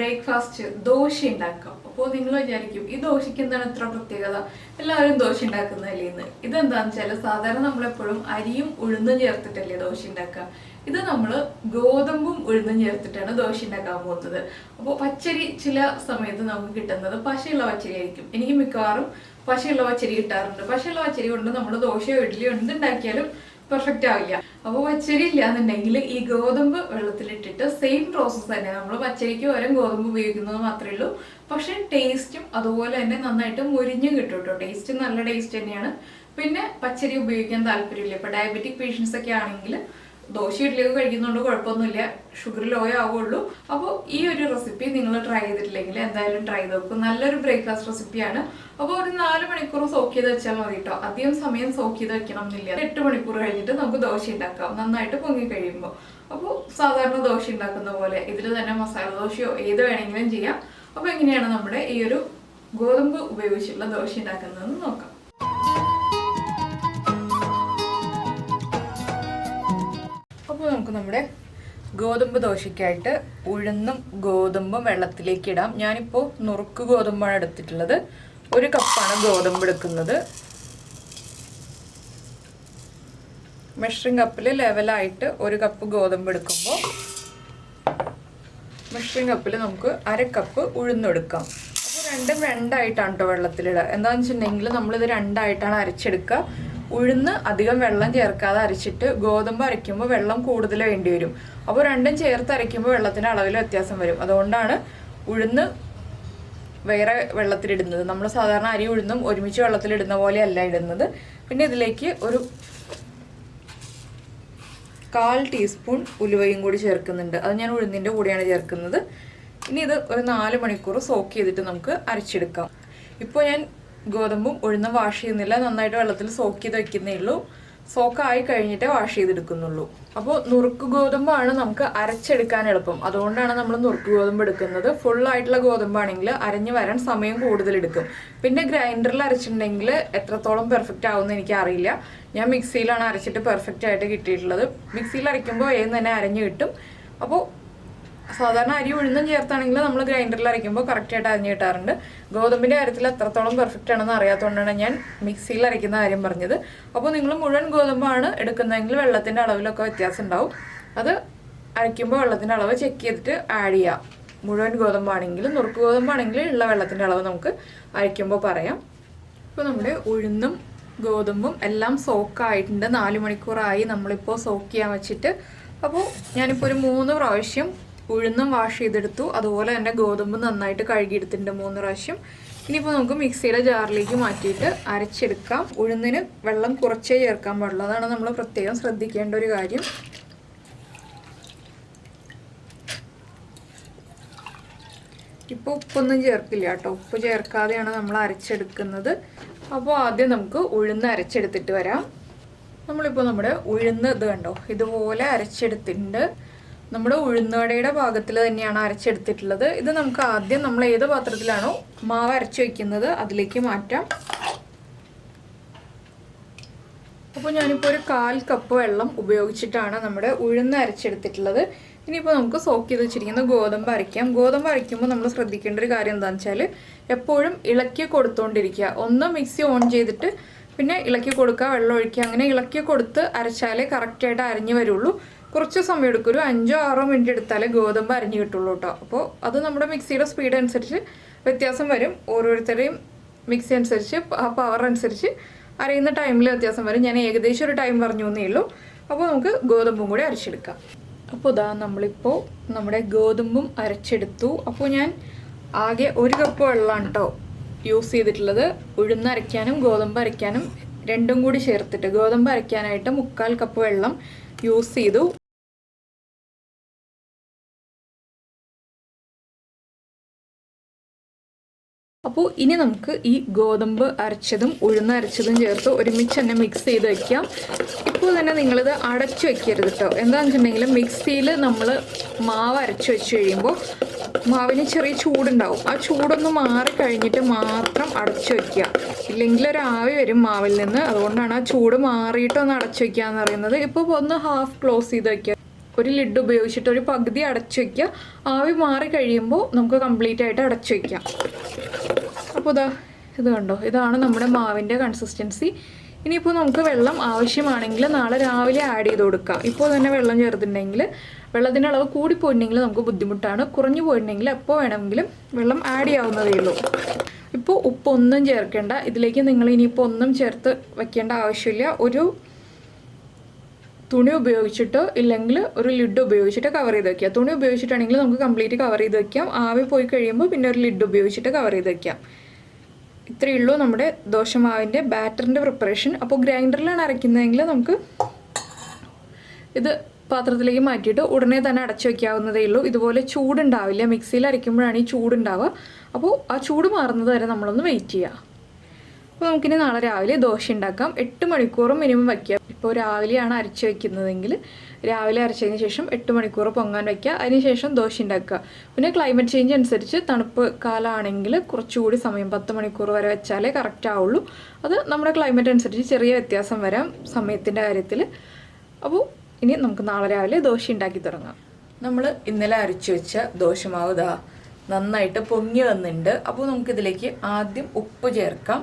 Breakfast dosa ഉണ്ടാക്കാം. അപ്പോൾ നിങ്ങൾ വിചാരിക്കും ഈ ദോശയ്ക്ക് എന്താണ് ഇത്ര പ്രത്യേകത, എല്ലാവരും ദോശ ഉണ്ടാക്കുന്നതല്ലേ എന്ന്. ഇതെന്താണെന്ന് വെച്ചാൽ സാധാരണ നമ്മളെപ്പോഴും അരിയും ഉഴുന്നും ചേർത്തിട്ടല്ലേ ദോശ ഉണ്ടാക്കുക. ഇത് നമ്മൾ ഗോതമ്പും ഉഴുന്നും ചേർത്തിട്ടാണ് ദോശ ഉണ്ടാക്കാൻ പോകുന്നത്. അപ്പോൾ പച്ചരി ചില സമയത്ത് നമുക്ക് കിട്ടുന്നത് പശയുള്ള പച്ചരി ആയിരിക്കും. എനിക്ക് മിക്കവാറും പശയുള്ള പച്ചരി കിട്ടാറുണ്ട്. പശയുള്ള പച്ചരി കൊണ്ട് നമ്മൾ ദോശയോ ഇഡ്ഡലിയോ എന്തുണ്ടാക്കിയാലും പെർഫെക്റ്റ് ആവില്ല. അപ്പോൾ പച്ചരി ഇല്ലാന്നുണ്ടെങ്കിൽ ഈ ഗോതമ്പ് വെള്ളത്തിലിട്ടിട്ട് സെയിം പ്രോസസ്സ് തന്നെ, നമ്മൾ പച്ചരിക്ക് പകരം ഗോതമ്പ് ഉപയോഗിക്കുന്നത് മാത്രമേ ഉള്ളൂ. പക്ഷെ ടേസ്റ്റും അതുപോലെ തന്നെ നന്നായിട്ട് മുരിഞ്ഞ് കിട്ടും കേട്ടോ. ടേസ്റ്റ് നല്ല ടേസ്റ്റ് തന്നെയാണ്. പിന്നെ പച്ചരി ഉപയോഗിക്കാൻ താല്പര്യമില്ല, ഇപ്പൊ ഡയബറ്റിക് പേഷ്യൻസ് ഒക്കെ ആണെങ്കിൽ ദോശ ഇഡ്ഡലിയൊക്കെ കഴിക്കുന്നതുകൊണ്ട് കുഴപ്പമൊന്നുമില്ല, ഷുഗർ ലോ ആവുള്ളൂ. അപ്പോൾ ഈ ഒരു റെസിപ്പി നിങ്ങൾ ട്രൈ ചെയ്തിട്ടില്ലെങ്കിൽ എന്തായാലും ട്രൈ ചെയ്ത് നോക്കും. നല്ലൊരു ബ്രേക്ക്ഫാസ്റ്റ് റെസിപ്പിയാണ്. അപ്പോൾ ഒരു 4 മണിക്കൂർ സോക്ക് ചെയ്ത് വെച്ചാൽ മതി കേട്ടോ. അധികം സമയം സോക്ക് ചെയ്ത് വെക്കണം എന്നില്ല. 8 മണിക്കൂർ കഴിഞ്ഞിട്ട് നമുക്ക് ദോശ ഉണ്ടാക്കാം, നന്നായിട്ട് പൊങ്ങി കഴിയുമ്പോൾ. അപ്പോൾ സാധാരണ ദോശ ഉണ്ടാക്കുന്ന പോലെ ഇതിൽ തന്നെ മസാല ദോശയോ ഏത് വേണമെങ്കിലും ചെയ്യാം. അപ്പോൾ എങ്ങനെയാണ് നമ്മുടെ ഈ ഒരു ഗോതമ്പ് ഉപയോഗിച്ചുള്ള ദോശ ഉണ്ടാക്കുന്നതെന്ന് നോക്കാം. അപ്പോൾ നമുക്ക് നമ്മുടെ ഗോതമ്പ് ദോശയ്ക്കായിട്ട് ഉഴുന്നും ഗോതമ്പും വെള്ളത്തിലേക്ക് ഇടാം. ഞാനിപ്പോൾ നുറുക്ക് ഗോതമ്പാണ് എടുത്തിട്ടുള്ളത്. 1 കപ്പാണ് ഗോതമ്പ് എടുക്കുന്നത്. മെഷറിംഗ് കപ്പിൽ ലെവലായിട്ട് 1 കപ്പ് ഗോതമ്പ് എടുക്കുമ്പോൾ മെഷറിംഗ് കപ്പിൽ നമുക്ക് 1/2 കപ്പ് ഉഴുന്നെടുക്കാം. അപ്പോൾ രണ്ടും രണ്ടായിട്ടാണ് കേട്ടോ വെള്ളത്തിലിടുക. എന്താണെന്ന് വെച്ചിട്ടുണ്ടെങ്കിൽ നമ്മളിത് രണ്ടായിട്ടാണ് അരച്ചെടുക്കുക. ഉഴുന്ന് അധികം വെള്ളം ചേർക്കാതെ അരച്ചിട്ട് ഗോതമ്പ് അരയ്ക്കുമ്പോൾ വെള്ളം കൂടുതൽ വേണ്ടി വരും. അപ്പോൾ രണ്ടും ചേർത്ത് അരയ്ക്കുമ്പോൾ വെള്ളത്തിൻ്റെ അളവിൽ വ്യത്യാസം വരും. അതുകൊണ്ടാണ് ഉഴുന്ന് വേറെ വെള്ളത്തിലിടുന്നത്. നമ്മൾ സാധാരണ അരി ഉഴുന്നും ഒരുമിച്ച് വെള്ളത്തിലിടുന്ന പോലെയല്ല ഇടുന്നത്. പിന്നെ ഇതിലേക്ക് ഒരു 1/4 ടീസ്പൂൺ ഉലുവയും കൂടി ചേർക്കുന്നുണ്ട്. അത് ഞാൻ ഉഴുന്നിൻ്റെ കൂടെയാണ് ചേർക്കുന്നത്. ഇനി ഇത് ഒരു 4 മണിക്കൂർ സോക്ക് ചെയ്തിട്ട് നമുക്ക് അരച്ചെടുക്കാം. ഇപ്പോൾ ഞാൻ ഗോതമ്പും ഉഴുന്നും വാഷ് ചെയ്യുന്നില്ല, നന്നായിട്ട് വെള്ളത്തിൽ സോക്ക് ചെയ്ത് വെക്കുന്നേ ഉള്ളൂ. സോക്കായി കഴിഞ്ഞിട്ടേ വാഷ് ചെയ്തെടുക്കുന്നുള്ളൂ. അപ്പോൾ നുറുക്ക് ഗോതമ്പാണ് നമുക്ക് അരച്ചെടുക്കാൻ എളുപ്പം. അതുകൊണ്ടാണ് നമ്മൾ നുറുക്ക് ഗോതമ്പ് എടുക്കുന്നത്. ഫുള്ളായിട്ടുള്ള ഗോതമ്പാണെങ്കിൽ അരഞ്ഞു വരാൻ സമയം കൂടുതലെടുക്കും. പിന്നെ ഗ്രൈൻഡറിൽ അരച്ചിട്ടുണ്ടെങ്കിൽ എത്രത്തോളം പെർഫെക്റ്റ് ആവുമെന്ന് എനിക്കറിയില്ല. ഞാൻ മിക്സിയിലാണ് അരച്ചിട്ട് പെർഫെക്റ്റ് ആയിട്ട് കിട്ടിയിട്ടുള്ളത്. മിക്സിയിൽ അരയ്ക്കുമ്പോൾ വേഗം തന്നെ അരഞ്ഞു കിട്ടും. അപ്പോൾ സാധാരണ അരി ഉഴുന്നും ചേർത്താണെങ്കിൽ നമ്മൾ ഗ്രൈൻഡറിൽ അരയ്ക്കുമ്പോൾ കറക്റ്റായിട്ട് അരഞ്ഞു കിട്ടാറുണ്ട്. ഗോതമ്പിൻ്റെ കാര്യത്തിൽ എത്രത്തോളം പെർഫെക്റ്റ് ആണെന്ന് അറിയാത്തതുകൊണ്ടാണ് ഞാൻ മിക്സിയിൽ അരയ്ക്കുന്ന കാര്യം പറഞ്ഞത്. അപ്പോൾ നിങ്ങൾ മുഴുവൻ ഗോതമ്പാണ് എടുക്കുന്നതെങ്കിൽ വെള്ളത്തിൻ്റെ അളവിലൊക്കെ വ്യത്യാസം ഉണ്ടാവും. അത് അരയ്ക്കുമ്പോൾ വെള്ളത്തിൻ്റെ അളവ് ചെക്ക് ചെയ്തിട്ട് ആഡ് ചെയ്യാം. മുഴുവൻ ഗോതമ്പാണെങ്കിലും നുറുക്ക് ഗോതമ്പാണെങ്കിൽ ഉള്ള വെള്ളത്തിൻ്റെ അളവ് നമുക്ക് അരയ്ക്കുമ്പോൾ പറയാം. ഇപ്പോൾ നമ്മുടെ ഉഴുന്നും ഗോതമ്പും എല്ലാം സോക്കായിട്ടുണ്ട്. 4 മണിക്കൂറായി നമ്മളിപ്പോൾ സോക്ക് ചെയ്യാൻ വെച്ചിട്ട്. അപ്പോൾ ഞാനിപ്പോൾ ഒരു 3 പ്രാവശ്യം ഉഴുന്നും വാഷ് ചെയ്തെടുത്തു. അതുപോലെ തന്നെ ഗോതമ്പ് നന്നായിട്ട് കഴുകിയെടുത്തിട്ടുണ്ട് 3 പ്രാവശ്യം. ഇനിയിപ്പോൾ നമുക്ക് മിക്സിയുടെ ജാറിലേക്ക് മാറ്റിയിട്ട് അരച്ചെടുക്കാം. ഉഴുന്നിന് വെള്ളം കുറച്ചേ ചേർക്കാൻ പാടുള്ളൂ. അതാണ് നമ്മൾ പ്രത്യേകം ശ്രദ്ധിക്കേണ്ട ഒരു കാര്യം. ഇപ്പോൾ ഉപ്പൊന്നും ചേർക്കില്ല കേട്ടോ. ഉപ്പ് ചേർക്കാതെയാണ് നമ്മൾ അരച്ചെടുക്കുന്നത്. അപ്പോൾ ആദ്യം നമുക്ക് ഉഴുന്ന് അരച്ചെടുത്തിട്ട് വരാം. നമ്മളിപ്പോൾ നമ്മുടെ ഉഴുന്ന് ഇത് കണ്ടോ, ഇതുപോലെ അരച്ചെടുത്തിട്ടുണ്ട്. നമ്മുടെ ഉഴുന്നുവടയുടെ പാകത്തിൽ തന്നെയാണ് അരച്ചെടുത്തിട്ടുള്ളത്. ഇത് നമുക്ക് ആദ്യം നമ്മൾ ഏത് പാത്രത്തിലാണോ മാവ് അരച്ച് വയ്ക്കുന്നത് അതിലേക്ക് മാറ്റാം. അപ്പോൾ ഞാനിപ്പോൾ ഒരു 1/4 കപ്പ് വെള്ളം ഉപയോഗിച്ചിട്ടാണ് നമ്മുടെ ഉഴുന്ന് അരച്ചെടുത്തിട്ടുള്ളത്. ഇനിയിപ്പോൾ നമുക്ക് സോക്ക് ചെയ്ത് വെച്ചിരിക്കുന്ന ഗോതമ്പ് അരയ്ക്കാം. ഗോതമ്പ് അരയ്ക്കുമ്പോൾ നമ്മൾ ശ്രദ്ധിക്കേണ്ട ഒരു കാര്യം എന്താണെന്ന് വെച്ചാൽ എപ്പോഴും ഇളക്കി കൊടുത്തുകൊണ്ടിരിക്കുക. ഒന്ന് മിക്സി ഓൺ ചെയ്തിട്ട് പിന്നെ ഇളക്കി കൊടുക്കുക, വെള്ളം ഒഴിക്കുക. അങ്ങനെ ഇളക്കി കൊടുത്ത് അരച്ചാലേ കറക്റ്റായിട്ട് അരിഞ്ഞ് വരുള്ളൂ. കുറച്ച് സമയം എടുക്കും, ഒരു 5-6 മിനിറ്റ് എടുത്താലേ ഗോതമ്പ് അരിഞ്ഞ് കിട്ടുള്ളൂ കേട്ടോ. അപ്പോൾ അത് നമ്മുടെ മിക്സിയുടെ സ്പീഡ് അനുസരിച്ച് വ്യത്യാസം വരും. ഓരോരുത്തരുടെയും മിക്സി അനുസരിച്ച് ആ പവർ അനുസരിച്ച് അരയുന്ന ടൈമിൽ വ്യത്യാസം വരും. ഞാൻ ഏകദേശം ഒരു ടൈം പറഞ്ഞു എന്നേ ഉള്ളൂ. അപ്പോൾ നമുക്ക് ഗോതമ്പും കൂടി അരച്ചെടുക്കാം. അപ്പോൾ ഇതാ നമ്മളിപ്പോൾ നമ്മുടെ ഗോതമ്പും അരച്ചെടുത്തു. അപ്പോൾ ഞാൻ ആകെ 1 കപ്പ് വെള്ളമാണ് കേട്ടോ യൂസ് ചെയ്തിട്ടുള്ളത്. ഉഴുന്ന് അരയ്ക്കാനും ഗോതമ്പ് അരയ്ക്കാനും രണ്ടും കൂടി ചേർത്തിട്ട്. ഗോതമ്പ് അരയ്ക്കാനായിട്ട് 3/4 കപ്പ് വെള്ളം യൂസ് ചെയ്തു. അപ്പോൾ ഇനി നമുക്ക് ഈ ഗോതമ്പ് അരച്ചതും ഉഴുന്ന് അരച്ചതും ചേർത്ത് ഒരുമിച്ച് തന്നെ മിക്സ് ചെയ്ത് വയ്ക്കാം. ഇപ്പോൾ തന്നെ നിങ്ങളിത് അടച്ചു വയ്ക്കരുത് കേട്ടോ. എന്താണെന്ന് വെച്ചിട്ടുണ്ടെങ്കിൽ മിക്സിയിൽ നമ്മൾ മാവ് അരച്ചു വെച്ച് കഴിയുമ്പോൾ മാവിന് ചെറിയ ചൂടുണ്ടാവും. ആ ചൂടൊന്ന് മാറി കഴിഞ്ഞിട്ട് മാത്രം അടച്ചു വയ്ക്കുക. ഇല്ലെങ്കിൽ ഒരു ആവി വരും മാവിൽ നിന്ന്. അതുകൊണ്ടാണ് ആ ചൂട് മാറിയിട്ടൊന്ന് അടച്ചു വയ്ക്കുക എന്ന് പറയുന്നത്. ഇപ്പോൾ ഒന്ന് ഹാഫ് ക്ലോസ് ചെയ്ത് വയ്ക്കുക. ഒരു ലിഡ് ഉപയോഗിച്ചിട്ട് ഒരു പകുതി അടച്ചു വയ്ക്കുക. ആവി മാറി കഴിയുമ്പോൾ നമുക്ക് കംപ്ലീറ്റ് ആയിട്ട് അടച്ചു വയ്ക്കാം. അപ്പോൾ ഇത് കണ്ടോ, ഇതാണ് നമ്മുടെ മാവിൻ്റെ കൺസിസ്റ്റൻസി. ഇനിയിപ്പോൾ നമുക്ക് വെള്ളം ആവശ്യമാണെങ്കിൽ നാളെ രാവിലെ ആഡ് ചെയ്ത് കൊടുക്കാം. ഇപ്പോൾ തന്നെ വെള്ളം ചേർത്തിട്ടുണ്ടെങ്കിൽ വെള്ളത്തിൻ്റെ അളവ് കൂടിപ്പോയിട്ടുണ്ടെങ്കിൽ നമുക്ക് ബുദ്ധിമുട്ടാണ്. കുറഞ്ഞു പോയിട്ടുണ്ടെങ്കിൽ എപ്പോൾ വേണമെങ്കിലും വെള്ളം ആഡ് ചെയ്യാവുന്നതേ ഉള്ളൂ. ഇപ്പോൾ ഉപ്പൊന്നും ചേർക്കേണ്ട. ഇതിലേക്ക് നിങ്ങൾ ഇനിയിപ്പോൾ ഒന്നും ചേർത്ത് വയ്ക്കേണ്ട ആവശ്യമില്ല. ഒരു തുണി ഉപയോഗിച്ചിട്ടോ ഇല്ലെങ്കിൽ ഒരു ലിഡ് ഉപയോഗിച്ചിട്ട് കവർ ചെയ്ത് വയ്ക്കുക. തുണി ഉപയോഗിച്ചിട്ടാണെങ്കിൽ നമുക്ക് കംപ്ലീറ്റ് കവർ ചെയ്ത് വയ്ക്കാം. ആവി പോയി കഴിയുമ്പോൾ പിന്നെ ഒരു ലിഡ് ഉപയോഗിച്ചിട്ട് കവർ ചെയ്ത് വയ്ക്കാം. ഇത്രയേ ഉള്ളൂ നമ്മുടെ ദോശമാവിൻ്റെ ബാറ്ററിൻ്റെ പ്രിപ്പറേഷൻ. അപ്പോൾ ഗ്രൈൻഡറിലാണ് അരയ്ക്കുന്നതെങ്കിൽ നമുക്ക് ഇത് പാത്രത്തിലേക്ക് മാറ്റിയിട്ട് ഉടനെ തന്നെ അടച്ചു വയ്ക്കാവുന്നതേ ഉള്ളൂ. ഇതുപോലെ ചൂടുണ്ടാവില്ല. മിക്സിയിൽ അരയ്ക്കുമ്പോഴാണ് ഈ ചൂടുണ്ടാവുക. അപ്പോൾ ആ ചൂട് മാറുന്നത് വരെ നമ്മളൊന്ന് വെയിറ്റ് ചെയ്യുക. അപ്പോൾ നമുക്കിനി നാളെ രാവിലെ ദോശ ഉണ്ടാക്കാം. 8 മണിക്കൂറും മിനിമം വയ്ക്കുക. ഇപ്പോൾ രാവിലെയാണ് അരച്ച് വയ്ക്കുന്നതെങ്കിൽ രാവിലെ അരച്ചതിന് ശേഷം 8 മണിക്കൂർ പൊങ്ങാൻ വയ്ക്കുക. അതിനുശേഷം ദോശ ഉണ്ടാക്കുക. പിന്നെ ക്ലൈമറ്റ് ചേഞ്ച് അനുസരിച്ച് തണുപ്പ് കാലമാണെങ്കിൽ കുറച്ചുകൂടി സമയം 10 മണിക്കൂർ വരെ വെച്ചാലേ കറക്റ്റ് ആവുള്ളൂ. അത് നമ്മുടെ ക്ലൈമറ്റ് അനുസരിച്ച് ചെറിയ വ്യത്യാസം വരാം സമയത്തിൻ്റെ കാര്യത്തിൽ. അപ്പോൾ ഇനി നമുക്ക് നാളെ രാവിലെ ദോശ ഉണ്ടാക്കി തുടങ്ങാം. നമ്മൾ ഇന്നലെ അരച്ചു വെച്ച ദോശമാവ് നന്നായിട്ട് പൊങ്ങി വന്നിട്ടുണ്ട്. അപ്പോൾ നമുക്കിതിലേക്ക് ആദ്യം ഉപ്പ് ചേർക്കാം.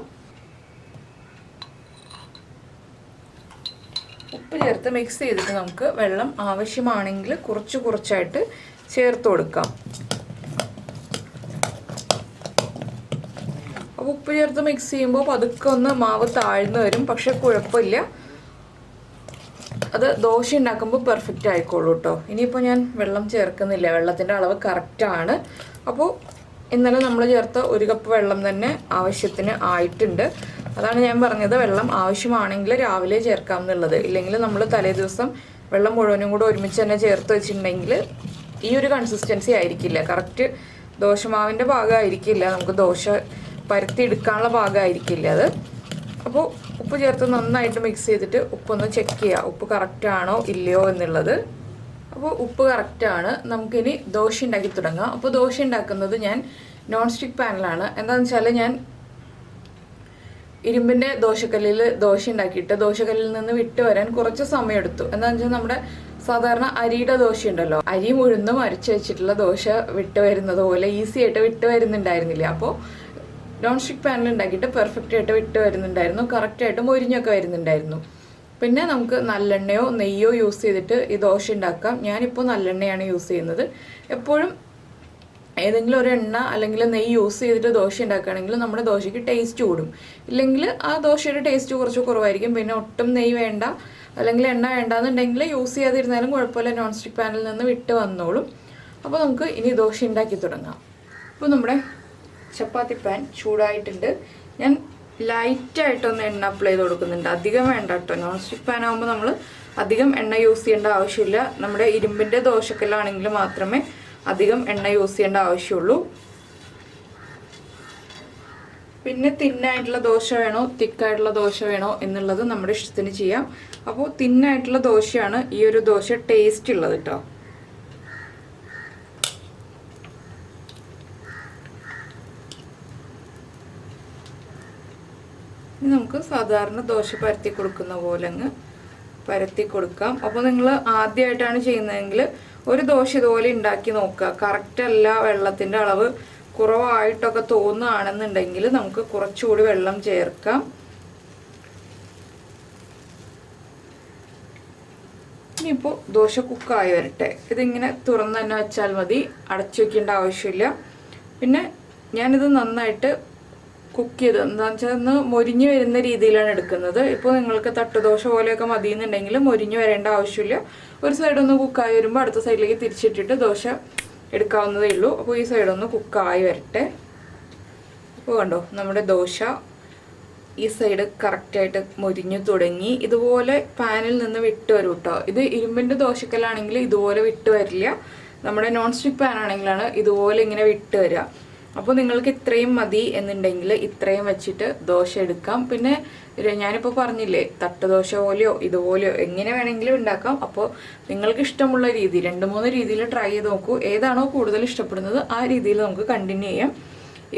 ഉപ്പ് ചേർത്ത് മിക്സ് ചെയ്തിട്ട് നമുക്ക് വെള്ളം ആവശ്യമാണെങ്കിൽ കുറച്ചായിട്ട് ചേർത്ത് കൊടുക്കാം. അപ്പോൾ ഉപ്പ് ചേർത്ത് മിക്സ് ചെയ്യുമ്പോൾ പതുക്കെ ഒന്ന് മാവ് താഴ്ന്നു വരും. പക്ഷെ കുഴപ്പമില്ല, അത് ദോശ ഉണ്ടാക്കുമ്പോൾ പെർഫെക്റ്റ് ആയിക്കോളൂ കേട്ടോ. ഇനിയിപ്പോൾ ഞാൻ വെള്ളം ചേർക്കുന്നില്ല. വെള്ളത്തിൻ്റെ അളവ് കറക്റ്റാണ്. അപ്പോൾ ഇന്നലെ നമ്മൾ ചേർത്ത 1 കപ്പ് വെള്ളം തന്നെ ആവശ്യത്തിന് ആയിട്ടുണ്ട്. അതാണ് ഞാൻ പറഞ്ഞത്, വെള്ളം ആവശ്യമാണെങ്കിൽ രാവിലെ ചേർക്കാം എന്നുള്ളത്. ഇല്ലെങ്കിൽ നമ്മൾ തലേ ദിവസം വെള്ളം മുഴുവനും കൂടെ ഒരുമിച്ച് തന്നെ ചേർത്ത് വെച്ചിട്ടുണ്ടെങ്കിൽ ഈ ഒരു കൺസിസ്റ്റൻസി ആയിരിക്കില്ല. കറക്റ്റ് ദോശമാവിൻ്റെ ഭാഗമായിരിക്കില്ല, നമുക്ക് ദോശ പരത്തി എടുക്കാനുള്ള ഭാഗമായിരിക്കില്ല അത്. അപ്പോൾ ഉപ്പ് ചേർത്ത് നന്നായിട്ട് മിക്സ് ചെയ്തിട്ട് ഉപ്പൊന്ന് ചെക്ക് ചെയ്യുക, ഉപ്പ് കറക്റ്റാണോ ഇല്ലയോ എന്നുള്ളത്. അപ്പോൾ ഉപ്പ് കറക്റ്റാണ്. നമുക്കിനി ദോശ ഉണ്ടാക്കി തുടങ്ങാം. അപ്പോൾ ദോശ ഉണ്ടാക്കുന്നത് ഞാൻ നോൺ സ്റ്റിക്ക് പാനിലാണ്. എന്താണെന്ന് വെച്ചാൽ ഞാൻ ഇരുമ്പിൻ്റെ ദോശക്കല്ലിൽ ദോശ ഉണ്ടാക്കിയിട്ട് ദോശക്കല്ലിൽ നിന്ന് വിട്ട് വരാൻ കുറച്ച് സമയം എടുത്തു. എന്താണെന്ന് വെച്ചാൽ നമ്മുടെ സാധാരണ അരിയുടെ ദോശ ഉണ്ടല്ലോ, അരിയും ഉഴുന്നും അരച്ച് വെച്ചിട്ടുള്ള ദോശ വിട്ട് വരുന്നത് പോലെ ഈസി ആയിട്ട് വിട്ട് വരുന്നുണ്ടായിരുന്നില്ല. അപ്പോൾ നോൺ സ്റ്റിക്ക് പാനിൽ ഉണ്ടാക്കിയിട്ട് പെർഫെക്റ്റ് ആയിട്ട് വിട്ട് വരുന്നുണ്ടായിരുന്നു, കറക്റ്റായിട്ട് മൊരിഞ്ഞൊക്കെ വരുന്നുണ്ടായിരുന്നു. പിന്നെ നമുക്ക് നല്ലെണ്ണയോ നെയ്യോ യൂസ് ചെയ്തിട്ട് ഈ ദോശ ഉണ്ടാക്കാം. ഞാനിപ്പോൾ നല്ലെണ്ണയാണ് യൂസ് ചെയ്യുന്നത്. എപ്പോഴും ഏതെങ്കിലും ഒരു എണ്ണ അല്ലെങ്കിൽ നെയ്യ് യൂസ് ചെയ്തിട്ട് ദോശ ഉണ്ടാക്കുകയാണെങ്കിൽ നമ്മുടെ ദോശയ്ക്ക് ടേസ്റ്റ് കൂടും. ഇല്ലെങ്കിൽ ആ ദോശയുടെ ടേസ്റ്റ് കുറച്ച് കുറവായിരിക്കും. പിന്നെ ഒട്ടും നെയ്യ് വേണ്ട അല്ലെങ്കിൽ എണ്ണ വേണ്ടാന്നുണ്ടെങ്കിൽ യൂസ് ചെയ്യാതിരുന്നാലും കുഴപ്പമില്ല, നോൺ സ്റ്റിക്ക് പാനിൽ നിന്ന് വിട്ട് വന്നോളും. അപ്പോൾ നമുക്ക് ഇനി ദോശ ഉണ്ടാക്കി തുടങ്ങാം. അപ്പോൾ നമ്മുടെ ചപ്പാത്തി പാൻ ചൂടായിട്ടുണ്ട്. ഞാൻ ലൈറ്റായിട്ടൊന്ന് എണ്ണ അപ്ലൈ ചെയ്ത് കൊടുക്കുന്നുണ്ട്, അധികം വേണ്ട കേട്ടോ. നോൺ സ്റ്റിക്ക് പാൻ ആകുമ്പോൾ നമ്മൾ അധികം എണ്ണ യൂസ് ചെയ്യേണ്ട ആവശ്യമില്ല. നമ്മുടെ ഇരുമ്പിൻ്റെ ദോശക്കല്ലാണെങ്കിൽ മാത്രമേ അധികം എണ്ണ യൂസ് ചെയ്യേണ്ട ആവശ്യമുള്ളൂ. പിന്നെ തിന്നായിട്ടുള്ള ദോശ വേണോ തിക്കായിട്ടുള്ള ദോശ വേണോ എന്നുള്ളത് നമ്മുടെ ഇഷ്ടത്തിന് ചെയ്യാം. അപ്പോൾ തിന്നായിട്ടുള്ള ദോശയാണ് ഈ ഒരു ദോശ ടേസ്റ്റ് ഉള്ളത് കേട്ടോ. ഇനി നമുക്ക് സാധാരണ ദോശ പരത്തി കൊടുക്കുന്ന പോലെ അങ്ങ് പരത്തി കൊടുക്കാം. അപ്പോൾ നിങ്ങൾ ആദ്യമായിട്ടാണ് ചെയ്യുന്നതെങ്കിൽ ഒരു ദോശ ഇതുപോലെ ഉണ്ടാക്കി നോക്കുക. കറക്റ്റ് അല്ല, വെള്ളത്തിൻ്റെ അളവ് കുറവായിട്ടൊക്കെ തോന്നുകയാണെന്നുണ്ടെങ്കിൽ നമുക്ക് കുറച്ചുകൂടി വെള്ളം ചേർക്കാം. ഇനിയിപ്പോൾ ദോശ കുക്കായി വരട്ടെ. ഇതിങ്ങനെ തുറന്ന് തന്നെ വെച്ചാൽ മതി, അടച്ചു വയ്ക്കേണ്ട ആവശ്യമില്ല. പിന്നെ ഞാനിത് നന്നായിട്ട് കുക്ക് ചെയ്ത് എന്താണെന്ന് വെച്ചാൽ ഒന്ന് മൊരിഞ്ഞ് വരുന്ന രീതിയിലാണ് എടുക്കുന്നത്. ഇപ്പോൾ നിങ്ങൾക്ക് തട്ടുദോശ പോലെയൊക്കെ മതിയെന്നുണ്ടെങ്കിൽ മൊരിഞ്ഞ് വരേണ്ട ആവശ്യമില്ല. ഒരു സൈഡൊന്ന് കുക്കായി വരുമ്പോൾ അടുത്ത സൈഡിലേക്ക് തിരിച്ചിട്ടിട്ട് ദോശ എടുക്കാവുന്നതേ ഉള്ളൂ. അപ്പോൾ ഈ സൈഡൊന്ന് കുക്കായി വരട്ടെ. അപ്പോൾ കണ്ടോ, നമ്മുടെ ദോശ ഈ സൈഡ് കറക്റ്റായിട്ട് മൊരിഞ്ഞു തുടങ്ങി. ഇതുപോലെ പാനിൽ നിന്ന് വിട്ട് വരും കേട്ടോ. ഇത് ഇരുമ്പിൻ്റെ ദോശക്കല്ലാണെങ്കിൽ ഇതുപോലെ വിട്ട് വരില്ല. നമ്മുടെ നോൺ സ്റ്റിക്ക് പാൻ ആണെങ്കിലാണ് ഇതുപോലെ ഇങ്ങനെ വിട്ട് വരിക. അപ്പോൾ നിങ്ങൾക്ക് ഇത്രയും മതി എന്നുണ്ടെങ്കിൽ ഇത്രയും വെച്ചിട്ട് ദോശ എടുക്കാം. പിന്നെ ഞാനിപ്പോൾ പറഞ്ഞില്ലേ, തട്ടുദോശ പോലെയോ ഇതുപോലെയോ എങ്ങനെ വേണമെങ്കിലും ഉണ്ടാക്കാം. അപ്പോൾ നിങ്ങൾക്ക് ഇഷ്ടമുള്ള രീതി 2-3 രീതിയിൽ ട്രൈ ചെയ്ത് നോക്കൂ. ഏതാണോ കൂടുതൽ ഇഷ്ടപ്പെടുന്നത് ആ രീതിയിൽ നമുക്ക് കണ്ടിന്യൂ ചെയ്യാം.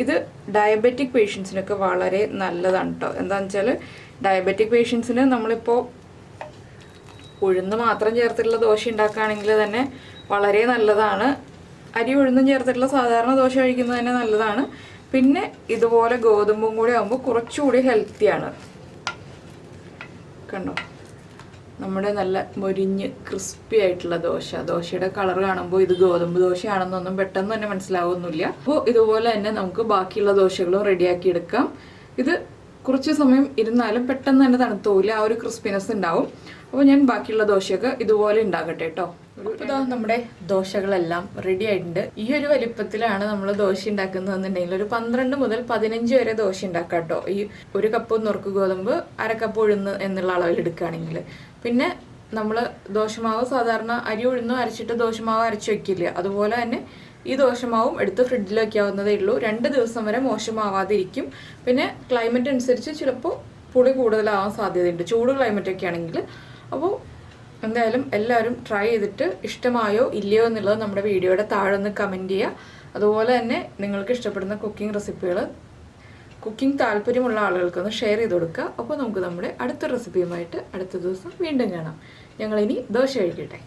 ഇത് ഡയബറ്റിക് പേഷ്യൻസിനൊക്കെ വളരെ നല്ലതാണ് കേട്ടോ. എന്താണെന്ന് വെച്ചാൽ ഡയബറ്റിക് പേഷ്യൻസിന് നമ്മളിപ്പോൾ ഉഴുന്ന് മാത്രം ചേർത്തിട്ടുള്ള ദോശ ഉണ്ടാക്കുകയാണെങ്കിൽ തന്നെ വളരെ നല്ലതാണ്. അരി ഉഴുന്നും ചേർത്തിട്ടുള്ള സാധാരണ ദോശ കഴിക്കുന്നത് തന്നെ നല്ലതാണ്. പിന്നെ ഇതുപോലെ ഗോതമ്പും കൂടി ആകുമ്പോൾ കുറച്ചുകൂടി ഹെൽത്തിയാണ്. കണ്ടോ, നമ്മുടെ നല്ല മൊരിഞ്ഞ് ക്രിസ്പി ആയിട്ടുള്ള ദോശയുടെ കളർ കാണുമ്പോൾ ഇത് ഗോതമ്പ് ദോശയാണെന്നൊന്നും പെട്ടെന്ന് തന്നെ മനസ്സിലാവുന്നില്ല. അപ്പോൾ ഇതുപോലെ തന്നെ നമുക്ക് ബാക്കിയുള്ള ദോശകളും റെഡിയാക്കി എടുക്കാം. ഇത് കുറച്ച് സമയം ഇരുന്നാലും പെട്ടെന്ന് തന്നെ തണുത്തു പോകില്ല, ആ ഒരു ക്രിസ്പിനെസ് ഉണ്ടാവും. അപ്പോൾ ഞാൻ ബാക്കിയുള്ള ദോശയൊക്കെ ഇതുപോലെ ഉണ്ടാകട്ടെ കേട്ടോ. ഇതാ നമ്മുടെ ദോശകളെല്ലാം റെഡി ആയിട്ടുണ്ട്. ഈ ഒരു വലിപ്പത്തിലാണ് നമ്മൾ ദോശ ഉണ്ടാക്കുന്നതെന്നുണ്ടെങ്കിൽ ഒരു 12 മുതൽ 15 വരെ ദോശ ഉണ്ടാക്കാം കേട്ടോ. ഈ 1 കപ്പ് നുറുക്ക് ഗോതമ്പ് 1/2 കപ്പ് ഉഴുന്ന് എന്നുള്ള അളവിൽ എടുക്കുകയാണെങ്കിൽ. പിന്നെ നമ്മൾ ദോശമാവ് സാധാരണ അരി ഉഴുന്നും അരച്ചിട്ട് ദോശമാവ് അരച്ച് വെക്കില്ല, അതുപോലെ തന്നെ ഈ ദോശമാവും എടുത്ത് ഫ്രിഡ്ജിൽ വയ്ക്കാവുന്നതേ ഉള്ളൂ. 2 ദിവസം വരെ മോശമാവാതിരിക്കും. പിന്നെ ക്ലൈമറ്റ് അനുസരിച്ച് ചിലപ്പോൾ പുളി കൂടുതലാവാൻ സാധ്യതയുണ്ട്, ചൂട് ക്ലൈമറ്റ് ഒക്കെ ആണെങ്കിൽ. അപ്പോൾ എന്തായാലും എല്ലാവരും ട്രൈ ചെയ്തിട്ട് ഇഷ്ടമായോ ഇല്ലയോ എന്നുള്ളത് നമ്മുടെ വീഡിയോയുടെ താഴെ ഒന്ന് കമൻറ്റ് ചെയ്യുക. അതുപോലെ തന്നെ നിങ്ങൾക്ക് ഇഷ്ടപ്പെടുന്ന കുക്കിംഗ് റെസിപ്പികൾ കുക്കിംഗ് താല്പര്യമുള്ള ആളുകൾക്കൊന്ന് ഷെയർ ചെയ്ത് കൊടുക്കുക. അപ്പോൾ നമുക്ക് നമ്മുടെ അടുത്ത റെസിപ്പിയുമായിട്ട് അടുത്ത ദിവസം വീണ്ടും കാണാം. ഞങ്ങളിനി ദോശ കഴിക്കട്ടെ.